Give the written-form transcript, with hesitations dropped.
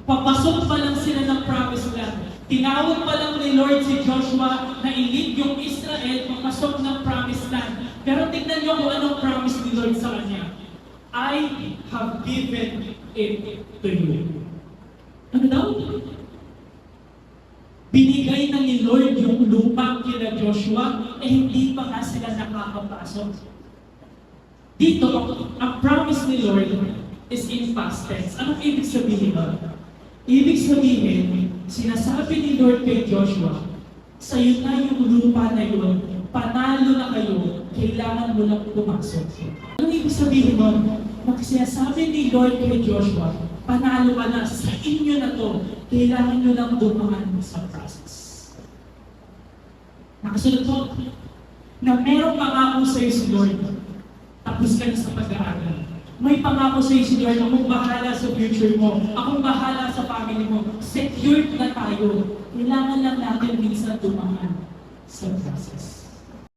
Papasok pa lang sila ng promised land. Tinawag pa lang ni Lord si Joshua na i-lead yung Israel papasok ng promised land. Pero tignan niyo kung anong promise ni Lord sa kanya. I have given it to you. Ano daw? Binigay na ni Lord yung lupa kina Joshua, hindi pa nga sila nakakapasok. Dito, ang promise ni Lord is in past tense. Anong ibig sabihin nun? Ibig sabihin, sinasabi ni Lord kay Joshua, sa'yo na yung lupa na yun, panalo na kayo, kailangan mo lang pumasok. Anong ibig sabihin nun? Pag sinasabi ni Lord kay Joshua, panalo ka na, sa inyo na to, kailangan nyo lang dumaan sa process. Nakasunod po, na merong pangako sa'yo si Lord, tapos ka na sa pag-aaral. May pangako sa'yo si Lord, akong bahala sa future mo, akong bahala sa family mo, secured na tayo. Kailangan lang natin minsan dumaan sa process.